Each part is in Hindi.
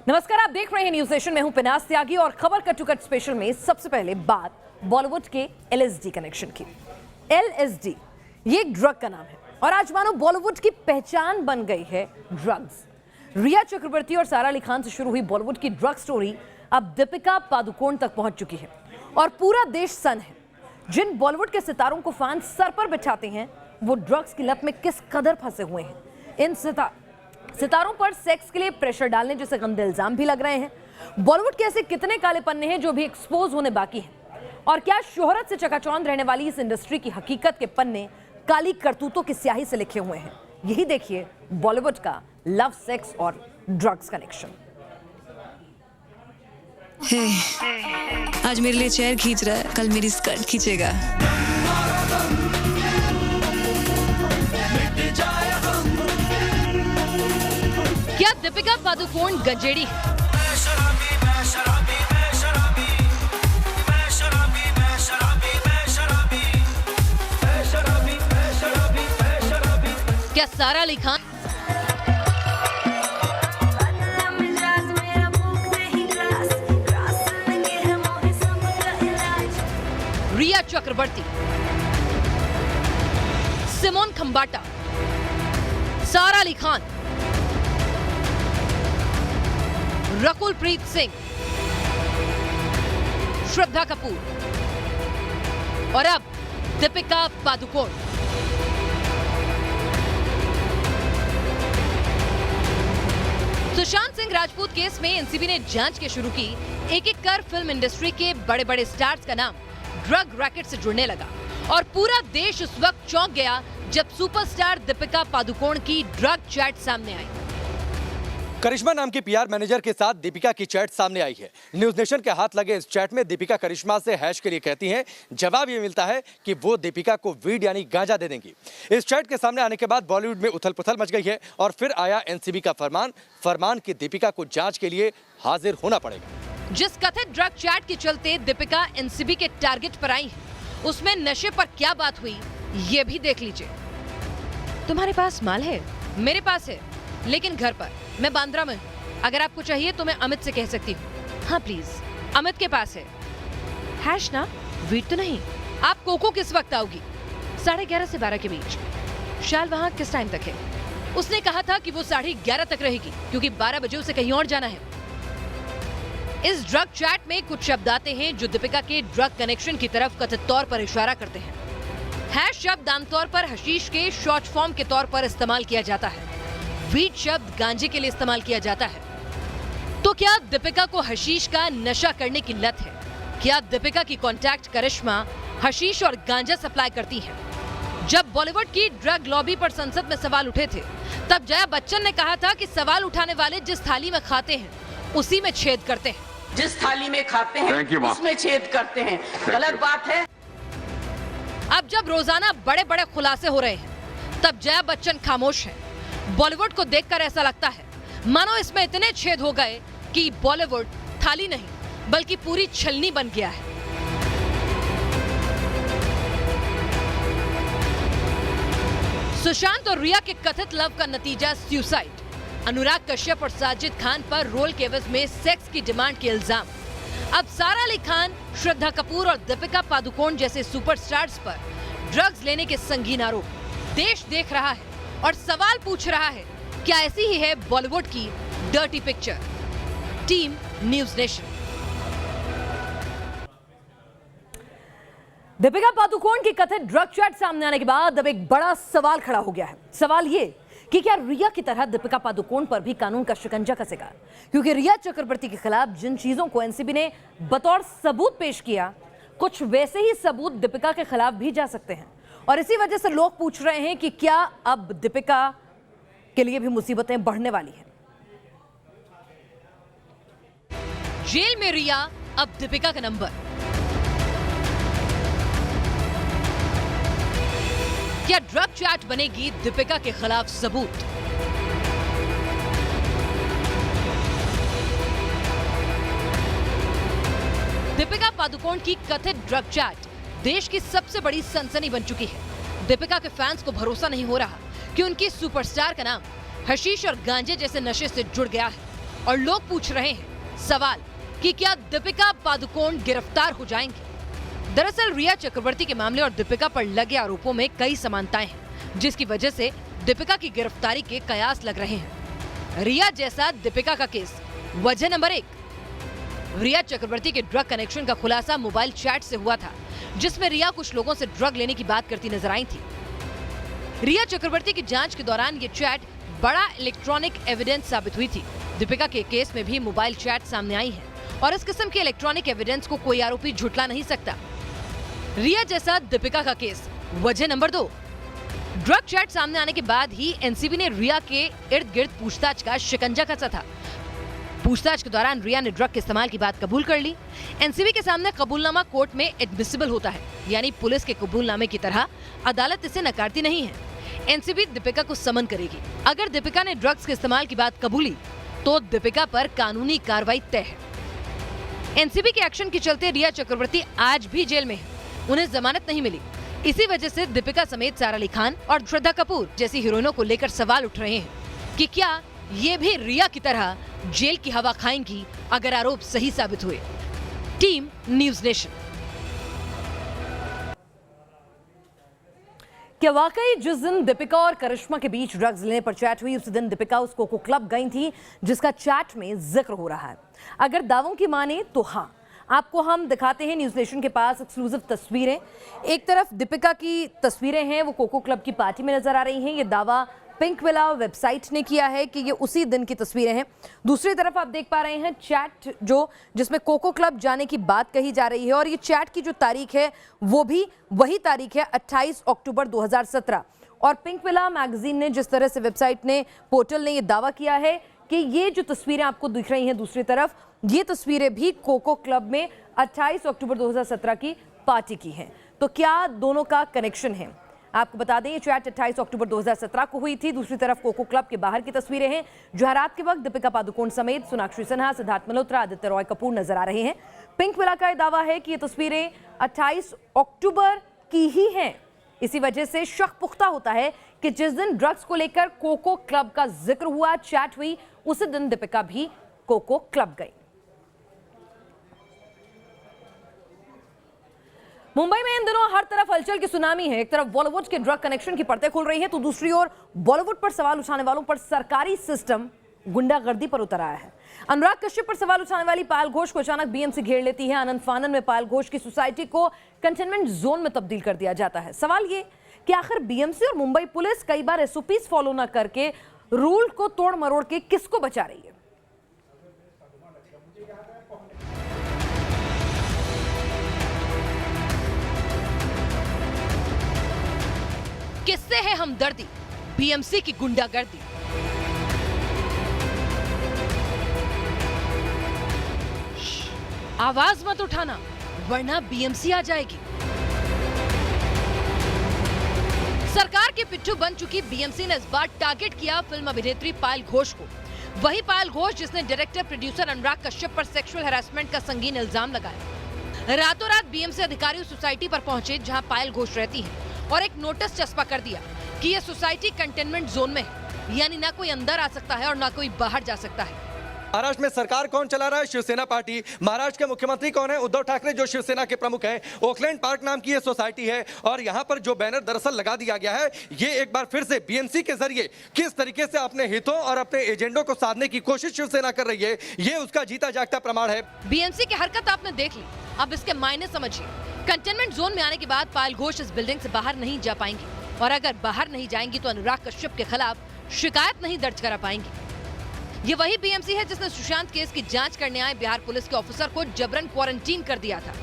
नमस्कार, आप देख रहे हैं न्यूज नेशन में हूं पिनास त्यागी और खबर कट टू कट स्पेशल में सबसे पहले बात बॉलीवुड के एलएसडी कनेक्शन की। एलएसडी ये एक ड्रग का नाम है और आज मानो बॉलीवुड की पहचान बन गई है ड्रग्स। रिया चक्रवर्ती और सारा अली खान से शुरू हुई बॉलीवुड की ड्रग स्टोरी अब दीपिका पादुकोण तक पहुंच चुकी है और पूरा देश सन है। जिन बॉलीवुड के सितारों को फैन सर पर बिठाते हैं वो ड्रग्स की लत में किस कदर फंसे हुए हैं। इन सितारों पर सेक्स के लिए प्रेशर डालने जैसे गंदे इल्जाम भी लग रहे हैं। बॉलीवुड के ऐसे कितने काले पन्ने हैं जो भी एक्सपोज होने बाकी हैं और क्या शोहरत से चकाचौंध रहने वाली इस इंडस्ट्री की हकीकत के पन्ने काली करतूतों की स्याही से लिखे हुए हैं। यही देखिए बॉलीवुड का लव, सेक्स और ड्रग्स कनेक्शन। आज मेरे लिए चेयर खींच रहा है, कल मेरी स्कर्ट खींचेगा। क्या दीपिका पादुकोण गंजेड़ी है? क्या सारा अली खान रिया चक्रवर्ती, सिमोन खंबाटा, सारा अली खान, रकुल प्रीत सिंह, श्रद्धा कपूर और अब दीपिका पादुकोण। सुशांत सिंह राजपूत केस में एनसीबी ने जांच के शुरू की। एक एक कर फिल्म इंडस्ट्री के बड़े बड़े स्टार्स का नाम ड्रग रैकेट से जुड़ने लगा और पूरा देश उस वक्त चौंक गया जब सुपरस्टार दीपिका पादुकोण की ड्रग चैट सामने आई। करिश्मा नाम की पीआर मैनेजर के साथ दीपिका की चैट सामने आई है। न्यूज नेशन के हाथ लगे इस चैट में दीपिका करिश्मा से हैश के लिए कहती हैं। जवाब ये मिलता है कि वो दीपिका को वीड यानी गांजा दे देंगी। इस चैट के सामने आने के बाद बॉलीवुड में उथल पुथल मच गई है और फिर आया एनसीबी का फरमान कि दीपिका को जांच के लिए हाजिर होना पड़ेगा। जिस कथित ड्रग चैट के चलते दीपिका एनसीबी के टारगेट पर आई है, उसमें नशे पर क्या बात हुई ये भी देख लीजिए। तुम्हारे पास माल है? मेरे पास है, लेकिन घर पर। मैं बांद्रा में हूँ। अगर आपको चाहिए तो मैं अमित से कह सकती हूँ। हाँ प्लीज, अमित के पास है। हैश ना, वीट तो नहीं। आप कोको किस वक्त आओगी? 11:30 से 12 के बीच। शाल वहाँ किस टाइम तक है? उसने कहा था कि वो 11:30 तक रहेगी क्योंकि 12 बजे उसे कहीं और जाना है। इस ड्रग चैट में कुछ शब्द आते हैं जो दीपिका के ड्रग कनेक्शन की तरफ कथित तौर पर इशारा करते हैं। हैश शब्द आमतौर पर हशीश के शॉर्ट फॉर्म के तौर पर इस्तेमाल किया जाता है। वीट शब्द गांजे के लिए इस्तेमाल किया जाता है। तो क्या दीपिका को हशीश का नशा करने की लत है? क्या दीपिका की कॉन्टैक्ट करिश्मा हशीश और गांजा सप्लाई करती है? जब बॉलीवुड की ड्रग लॉबी पर संसद में सवाल उठे थे तब जया बच्चन ने कहा था कि सवाल उठाने वाले जिस थाली में खाते हैं उसी में छेद करते हैं। जिस थाली में खाते हैं उसमें छेद करते हैं। गलत बात है। अब जब रोजाना बड़े बड़े खुलासे हो रहे हैं तब जया बच्चन खामोश है। बॉलीवुड को देखकर ऐसा लगता है मानो इसमें इतने छेद हो गए कि बॉलीवुड थाली नहीं बल्कि पूरी छलनी बन गया है। सुशांत और रिया के कथित लव का नतीजा सुसाइड। अनुराग कश्यप और साजिद खान पर रोल के एवज में सेक्स की डिमांड के इल्जाम। अब सारा अली खान, श्रद्धा कपूर और दीपिका पादुकोण जैसे सुपरस्टार्स पर ड्रग्स लेने के संगीन आरोप। देश देख रहा है और सवाल पूछ रहा है, क्या ऐसी ही है बॉलीवुड की dirty picture? Team news nation. Deepika Padukone की कथित ड्रग चैट सामने आने के बाद अब एक बड़ा सवाल खड़ा हो गया है। सवाल ये कि क्या रिया की तरह दीपिका पादुकोण पर भी कानून का शिकंजा कसेगा? क्योंकि रिया चक्रवर्ती के खिलाफ जिन चीजों को एनसीबी ने बतौर सबूत पेश किया, कुछ वैसे ही सबूत दीपिका के खिलाफ भी जा सकते हैं और इसी वजह से लोग पूछ रहे हैं कि क्या अब दीपिका के लिए भी मुसीबतें बढ़ने वाली हैं। जेल में रिया, अब दीपिका का नंबर। क्या ड्रग चैट बनेगी दीपिका के खिलाफ सबूत? दीपिका पादुकोण की कथित ड्रग चैट देश की सबसे बड़ी सनसनी बन चुकी है। दीपिका के फैंस को भरोसा नहीं हो रहा कि उनकी सुपरस्टार का नाम हशीश और गांजे जैसे नशे से जुड़ गया है। और लोग पूछ रहे हैं सवाल कि क्या दीपिका पादुकोण गिरफ्तार हो जाएंगी। दरअसल रिया चक्रवर्ती के मामले और दीपिका पर लगे आरोपों में कई समानताएं हैं, जिसकी वजह से दीपिका की गिरफ्तारी के कयास लग रहे हैं। रिया जैसा दीपिका का केस। वजह नंबर 1, रिया चक्रवर्ती के ड्रग कनेक्शन का खुलासा मोबाइल चैट से हुआ था, जिसमें रिया कुछ लोगों से ड्रग लेने की बात करती नजर आई थी। रिया चक्रवर्ती की जांच के दौरान ये चैट बड़ा इलेक्ट्रॉनिक एविडेंस साबित हुई थी। दीपिका के केस में भी मोबाइल चैट सामने आई है और इस किस्म के इलेक्ट्रॉनिक एविडेंस को कोई आरोपी झुठला नहीं सकता। रिया जैसा दीपिका का केस। वजह नंबर 2, ड्रग चैट सामने आने के बाद ही एनसीबी ने रिया के इर्द गिर्द पूछताछ का शिकंजा कसा था। पूछताछ के दौरान रिया ने ड्रग के इस्तेमाल की बात कबूल कर ली। एनसीबी के सामने कबूलनामा कोर्ट में एडमिसिबल होता है, यानी पुलिस के कबूलनामे की तरह अदालत इसे नकारती नहीं है। एनसीबी दीपिका को समन करेगी। अगर दीपिका ने ड्रग्स के इस्तेमाल की बात कबूली तो दीपिका पर कानूनी कार्रवाई तय है। एनसीबी के एक्शन के चलते रिया चक्रवर्ती आज भी जेल में है, उन्हें जमानत नहीं मिली। इसी वजह से दीपिका समेत सारा अली खान और श्रद्धा कपूर जैसी हीरोइनों को लेकर सवाल उठ रहे हैं कि क्या ये भी रिया की तरह जेल की हवा खाएंगी अगर आरोप सही साबित हुए। Team news nation. क्या वाकई जिस दिन दीपिका और करिश्मा के बीच ड्रग्स लेने पर चैट हुई उसी दिन दीपिका उस कोको क्लब गई थी जिसका चैट में जिक्र हो रहा है? अगर दावों की माने तो हाँ, आपको हम दिखाते हैं न्यूज़ नेशन के पास एक्सक्लूसिव तस्वीरें। एक तरफ दीपिका की तस्वीरें हैं, वो कोको क्लब की पार्टी में नजर आ रही हैं। ये दावा पिंक विला वेबसाइट ने किया है कि ये उसी दिन की तस्वीरें हैं। दूसरी तरफ आप देख पा रहे हैं चैट जिसमें कोको क्लब जाने की बात कही जा रही है और ये चैट की जो तारीख है वो भी वही तारीख है 28 अक्टूबर 2017। और पिंक विला मैगजीन ने जिस तरह से वेबसाइट ने पोर्टल ने ये दावा किया है कि ये जो तस्वीरें आपको दिख रही हैं दूसरी तरफ, ये तस्वीरें भी कोको क्लब में 28 अक्टूबर 2017 की पार्टी की हैं। तो क्या दोनों का कनेक्शन है? आपको बता दें ये चैट 28 अक्टूबर 2017 को हुई थी। दूसरी तरफ कोको क्लब के बाहर की तस्वीरें हैं जहां रात के वक्त दीपिका पादुकोण समेत सोनाक्षी सिन्हा, सिद्धार्थ मल्होत्रा, आदित्य रॉय कपूर नजर आ रहे हैं। पिंक विला का दावा है कि ये तस्वीरें 28 अक्टूबर की ही हैं। इसी वजह से शक पुख्ता होता है कि जिस दिन ड्रग्स को लेकर कोको क्लब का जिक्र हुआ, चैट हुई, उसी दिन दीपिका भी कोको क्लब गई। मुंबई में इन दिनों हर तरफ हलचल की सुनामी है। एक तरफ बॉलीवुड के ड्रग कनेक्शन की परतें खुल रही हैं तो दूसरी ओर बॉलीवुड पर सवाल उठाने वालों पर सरकारी सिस्टम गुंडागर्दी पर उतर आया है। अनुराग कश्यप पर सवाल उठाने वाली पायल घोष को अचानक बीएमसी घेर लेती है। आनंद फानन में पायल घोष की सोसाइटी को कंटेनमेंट जोन में तब्दील कर दिया जाता है। सवाल ये कि आखिर बीएमसी और मुंबई पुलिस कई बार एसओपीज फॉलो न करके रूल को तोड़ मरोड़ के किसको बचा रही है? किससे है हमदर्दी? बीएमसी की गुंडागर्दी। आवाज मत उठाना वरना बीएमसी आ जाएगी। सरकार के पिट्ठू बन चुकी बीएमसी ने इस बार टारगेट किया फिल्म अभिनेत्री पायल घोष को। वही पायल घोष जिसने डायरेक्टर प्रोड्यूसर अनुराग कश्यप पर सेक्सुअल हैरेसमेंट का संगीन इल्जाम लगाया। रातों रात बीएमसी अधिकारी उस सोसाइटी पर पहुंचे जहां पायल घोष रहती है और एक नोटिस चस्पा कर दिया कि यह सोसाइटी कंटेनमेंट जोन में है, यानी ना कोई अंदर आ सकता है और ना कोई बाहर जा सकता है। महाराष्ट्र में सरकार कौन चला रहा है? शिवसेना पार्टी। महाराष्ट्र के मुख्यमंत्री कौन है? उद्धव ठाकरे, जो शिवसेना के प्रमुख हैं। ओकलैंड पार्क नाम की ये सोसाइटी है और यहाँ पर जो बैनर दरअसल लगा दिया गया है, ये एक बार फिर से बीएमसी के जरिए किस तरीके से अपने हितों और अपने एजेंडों को साधने की कोशिश शिवसेना कर रही है, ये उसका जीता जागता प्रमाण है। बीएमसी की हरकत आपने देख ली, अब इसके मायने समझिए। कंटेनमेंट जोन में आने के बाद पायल घोष इस बिल्डिंग से बाहर नहीं जा पाएंगी और अगर बाहर नहीं जाएंगी तो अनुराग कश्यप के खिलाफ शिकायत नहीं दर्ज करा पाएंगी। ये वही बीएमसी है जिसने सुशांत केस की जांच करने आए बिहार पुलिस के ऑफिसर को जबरन क्वारंटीन कर दिया था।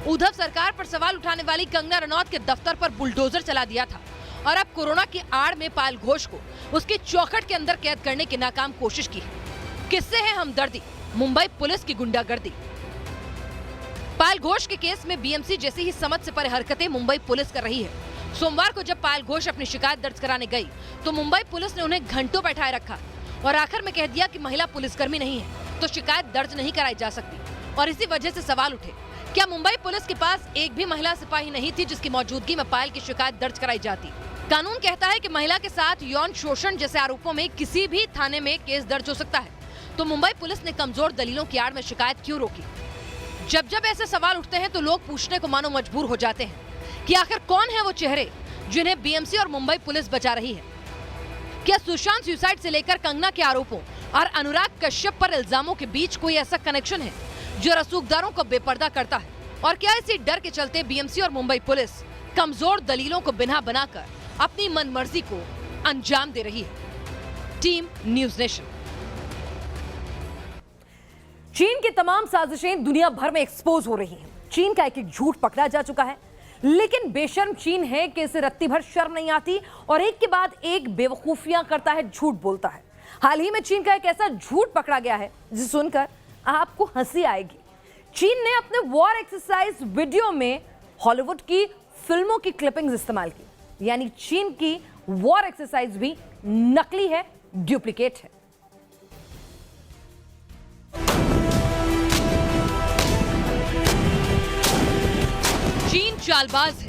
उद्धव सरकार पर सवाल उठाने वाली कंगना रनौत के दफ्तर पर बुलडोजर चला दिया था और अब कोरोना की आड़ में पायल घोष को उसकी चौखट के अंदर कैद करने की नाकाम कोशिश की है। किससे है हमदर्दी? मुंबई पुलिस की गुंडागर्दी। पायल घोष के केस में बीएमसी जैसी ही समझ से परे हरकतें मुंबई पुलिस कर रही है। सोमवार को जब पायल घोष अपनी शिकायत दर्ज कराने गई तो मुंबई पुलिस ने उन्हें घंटों बैठाए रखा और आखिर में कह दिया कि महिला पुलिसकर्मी नहीं है तो शिकायत दर्ज नहीं कराई जा सकती। और इसी वजह से सवाल उठे, क्या मुंबई पुलिस के पास एक भी महिला सिपाही नहीं थी जिसकी मौजूदगी में पायल की शिकायत दर्ज कराई जाती? कानून कहता है कि महिला के साथ यौन शोषण जैसे आरोपों में किसी भी थाने में केस दर्ज हो सकता है, तो मुंबई पुलिस ने कमजोर दलीलों की आड़ में शिकायत क्यों रोकी? जब ऐसे सवाल उठते हैं तो लोग पूछने को मानो मजबूर हो जाते हैं कि आखिर कौन है वो चेहरे जिन्हें बीएमसी और मुंबई पुलिस बचा रही है? क्या सुशांत सुसाइड से लेकर कंगना के आरोपों और अनुराग कश्यप पर इल्जामों के बीच कोई ऐसा कनेक्शन है जो रसूखदारों को बेपर्दा करता है? और क्या इसी डर के चलते बीएमसी और मुंबई पुलिस कमजोर दलीलों को बिना बनाकर अपनी मनमर्जी को अंजाम दे रही है? Team news nation. चीन की तमाम साजिशें दुनिया भर में एक्सपोज हो रही हैं। चीन का एक झूठ पकड़ा जा चुका है, लेकिन बेशर्म चीन है कि इसे रत्ती भर शर्म नहीं आती और एक के बाद एक बेवकूफियां करता है, झूठ बोलता है। हाल ही में चीन का एक ऐसा झूठ पकड़ा गया है जिसे सुनकर आपको हंसी आएगी। चीन ने अपने वॉर एक्सरसाइज वीडियो में हॉलीवुड की फिल्मों की क्लिपिंग्स इस्तेमाल की, यानी चीन की वॉर एक्सरसाइज भी नकली है, डुप्लीकेट है। चीन चालबाज है।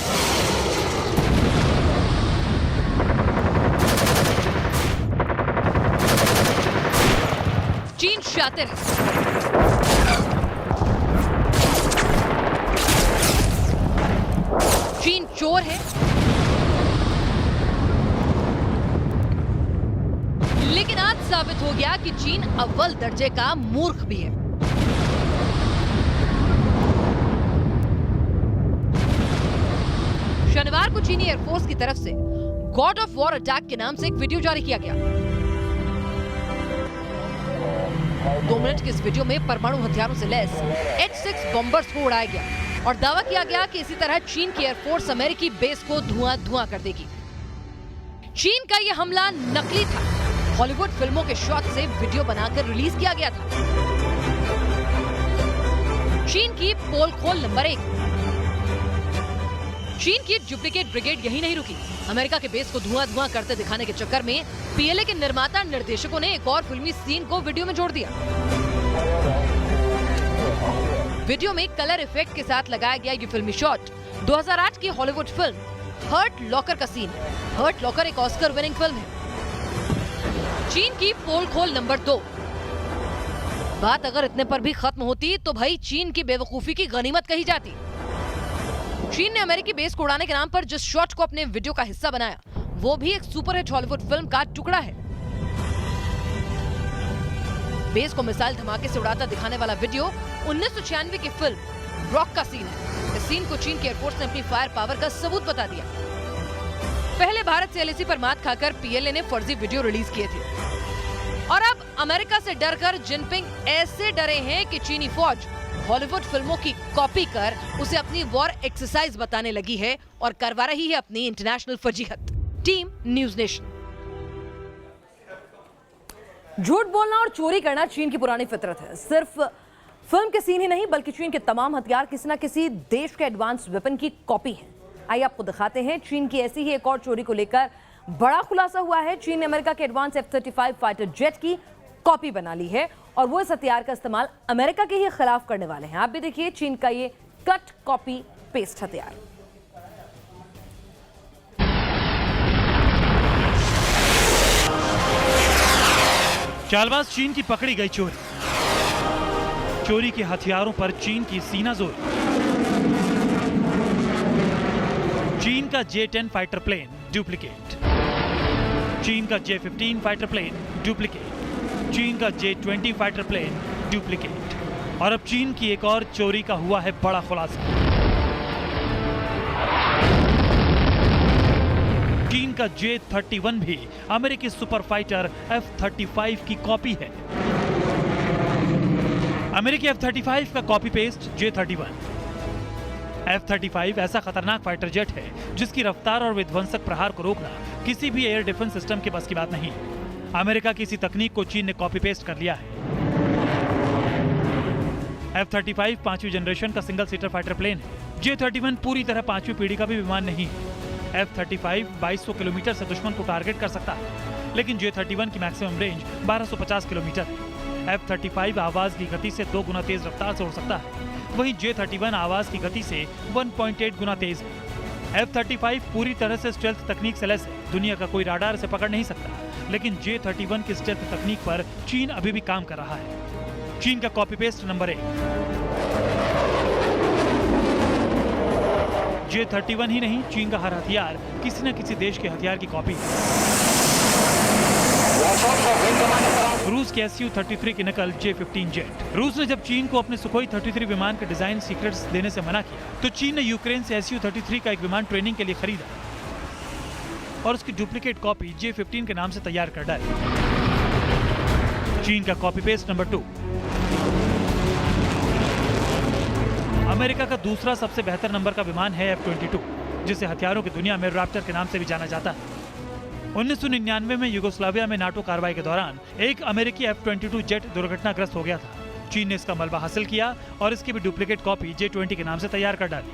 चीन शातिर है। चीन चोर है। लेकिन आज साबित हो गया कि चीन अव्वल दर्जे का मूर्ख भी है। शनिवार को चीनी एयरफोर्स की तरफ से गॉड ऑफ वॉर अटैक के नाम से एक वीडियो जारी किया गया। 2 मिनट के इस वीडियो में परमाणु हथियारों से लैस H-6 बॉम्बर्स को उड़ाया गया और दावा किया गया कि इसी तरह चीन की एयरफोर्स अमेरिकी बेस को धुआं कर देगी। चीन का यह हमला नकली था। हॉलीवुड फिल्मों के शॉट से वीडियो बनाकर रिलीज किया गया था। चीन की पोल खोल नंबर 1। चीन की डुप्लीकेट ब्रिगेड यही नहीं रुकी। अमेरिका के बेस को धुआं करते दिखाने के चक्कर में पीएलए के निर्माता निर्देशकों ने एक और फिल्मी सीन को वीडियो में जोड़ दिया। वीडियो में कलर इफेक्ट के साथ लगाया गया ये फिल्मी शॉट 2008 की हॉलीवुड फिल्म हर्ट लॉकर का सीन है। हर्ट लॉकर एक ऑस्कर विनिंग फिल्म है। चीन की पोल खोल नंबर 2। बात अगर इतने पर भी खत्म होती तो भाई चीन की बेवकूफी की गनीमत कही जाती। चीन ने अमेरिकी बेस को उड़ाने के नाम पर जिस शॉट को अपने वीडियो का हिस्सा बनाया वो भी एक सुपरहिट हॉलीवुड फिल्म का टुकड़ा है। बेस को मिसाइल धमाके से उड़ाता दिखाने वाला वीडियो 1996 की फिल्म रॉक का सीन है। इस सीन को चीन की एयरफोर्स ने अपनी फायर पावर का सबूत बता दिया। पहले भारत से एलएसी पर मात खाकर पीएलए ने फर्जी वीडियो रिलीज किए थे और अब अमेरिका से डरकर जिनपिंग ऐसे डरे हैं कि चीनी फौज हॉलीवुड फिल्मों की कॉपी कर उसे अपनी वॉर एक्सरसाइज बताने लगी है और करवा रही है अपनी इंटरनेशनल फजीहत। Team news nation. झूठ बोलना और चोरी करना चीन की पुरानी फितरत है। सिर्फ फिल्म के सीन ही नहीं बल्कि चीन के तमाम हथियार किसी न किसी देश के एडवांस वेपन की कॉपी हैं। आइए आपको दिखाते हैं चीन की ऐसी ही एक और चोरी को लेकर बड़ा खुलासा हुआ है। चीन ने अमेरिका के एडवांस F-35 फाइटर जेट की कॉपी बना ली है और वो इस हथियार का इस्तेमाल अमेरिका के ही खिलाफ करने वाले हैं। आप भी देखिए चीन का ये कट कॉपी पेस्ट हथियार। चालबाज चीन की पकड़ी गई चोरी। चोरी के हथियारों पर चीन की सीना जोर। चीन का J-10 फाइटर प्लेन डुप्लीकेट। चीन का J-15 फाइटर प्लेन डुप्लीकेट। चीन का J-20 फाइटर प्लेन डुप्लीकेट। और अब चीन की एक और चोरी का हुआ है बड़ा खुलासा। चीन का J-31 भी अमेरिकी सुपर फाइटर F-35 की कॉपी है। अमेरिकी F-35 का कॉपी पेस्ट J-31। F-35 ऐसा खतरनाक फाइटर जेट है जिसकी रफ्तार और विध्वंसक प्रहार को रोकना किसी भी एयर डिफेंस सिस्टम के बस की बात नहीं। अमेरिका की इसी तकनीक को चीन ने कॉपी पेस्ट कर लिया है। F-35 5वीं जनरेशन का सिंगल सीटर फाइटर प्लेन है। J-31 पूरी तरह 5वीं पीढ़ी का भी विमान नहीं है। F-35 2200 किलोमीटर से दुश्मन को टारगेट कर सकता है, लेकिन J-31 की मैक्सिमम रेंज 1250 किलोमीटर है। F-35 आवाज की गति से 2 गुना तेज रफ्तार से उड़ सकता है, वहीं J-31 आवाज की गति से 1.8 गुना तेज है। F-35 पूरी तरह से स्टेल्थ तकनीक से लैस है। दुनिया का कोई राडार इसे पकड़ नहीं सकता, लेकिन J-31 की स्टेल्थ तकनीक पर चीन अभी भी काम कर रहा है। चीन का कॉपी पेस्ट नंबर 1। J-31 ही नहीं, चीन का हर हथियार किसी न किसी देश के हथियार की कॉपी है। रूस के Su-33 की नकल J-15 जेट। रूस ने जब चीन को अपने सुखोई 33 विमान के डिजाइन सीक्रेट्स देने से मना किया, तो चीन ने यूक्रेन से Su-33 का एक विमान ट्रेनिंग के लिए खरीदा और उसकी डुप्लीकेट कॉपी J-15 के नाम से तैयार कर डाली। चीन का कॉपी पेस्ट नंबर 2। अमेरिका का दूसरा सबसे बेहतर नंबर का विमान है F-22, जिसे हथियारों की दुनिया में रैप्टर के नाम से भी जाना जाता है। 1999 में यूगोस्लाविया में नाटो कार्रवाई के दौरान एक अमेरिकी F-22 जेट दुर्घटनाग्रस्त हो गया था। चीन ने इसका मलबा हासिल किया और इसकी भी डुप्लीकेट कॉपी J-20 के नाम से तैयार कर डाली।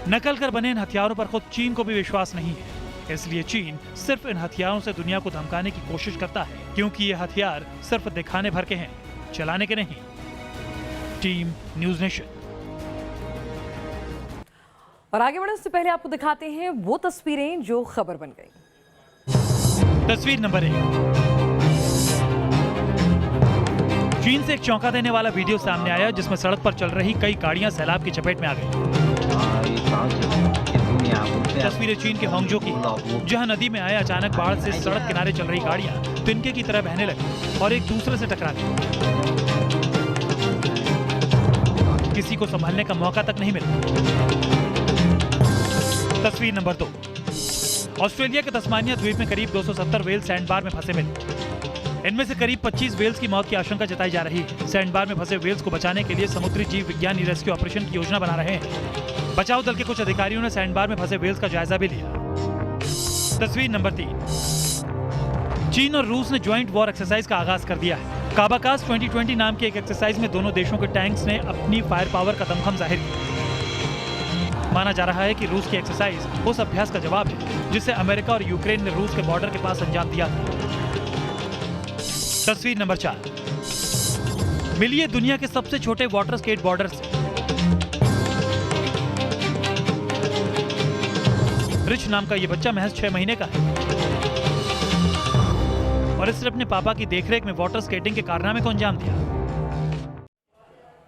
नकल कर बने इन हथियारों पर खुद चीन को भी विश्वास नहीं है, इसलिए चीन सिर्फ इन हथियारों से दुनिया को धमकाने की कोशिश करता है, क्योंकि ये हथियार सिर्फ दिखाने भर के हैं, चलाने के नहीं। Team news nation. और आगे बढ़ने से पहले आपको दिखाते हैं वो तस्वीरें जो खबर बन गई। तस्वीर नंबर 1। चीन से एक चौंका देने वाला वीडियो सामने आया, जिसमें सड़क पर चल रही कई गाड़ियां सैलाब की चपेट में आ गई। तस्वीरें चीन के होंगजो की, जहां नदी में आए अचानक बाढ़ से सड़क किनारे चल रही गाड़ियां तिनके की तरह बहने लगी और एक दूसरे से टकरा गई। किसी को संभालने का मौका तक नहीं मिला। तस्वीर नंबर 2। ऑस्ट्रेलिया के तस्मानिया द्वीप में करीब 270 वेल सैंडबार में फंसे मिले। इनमें से करीब 25 वेल्स की मौत की आशंका जताई जा रही है। सैंडबार में फंसे वेल्स को बचाने के लिए समुद्री जीव विज्ञानी रेस्क्यू ऑपरेशन की योजना बना रहे हैं। बचाव दल के कुछ अधिकारियों ने सैंडबार में फंसे वेल्स का जायजा भी लिया। तस्वीर नंबर 3। चीन और रूस ने ज्वाइंट वॉर एक्सरसाइज का आगाज कर दिया है। काबाकास 2020 नाम की एक एक्सरसाइज में दोनों देशों के टैंक्स ने अपनी फायर पावर का दमखम जाहिर किया। माना जा रहा है कि रूस की एक्सरसाइज उस अभ्यास का जवाब है जिसे अमेरिका और यूक्रेन ने रूस के बॉर्डर के पास अंजाम दिया था। तस्वीर नंबर 4। मिलिए दुनिया के सबसे छोटे वाटर स्केट बॉर्डर से। रिच नाम का यह बच्चा महज 6 महीने का है और इसने अपने पापा की देखरेख में वाटर स्केटिंग के कारनामे को अंजाम दिया।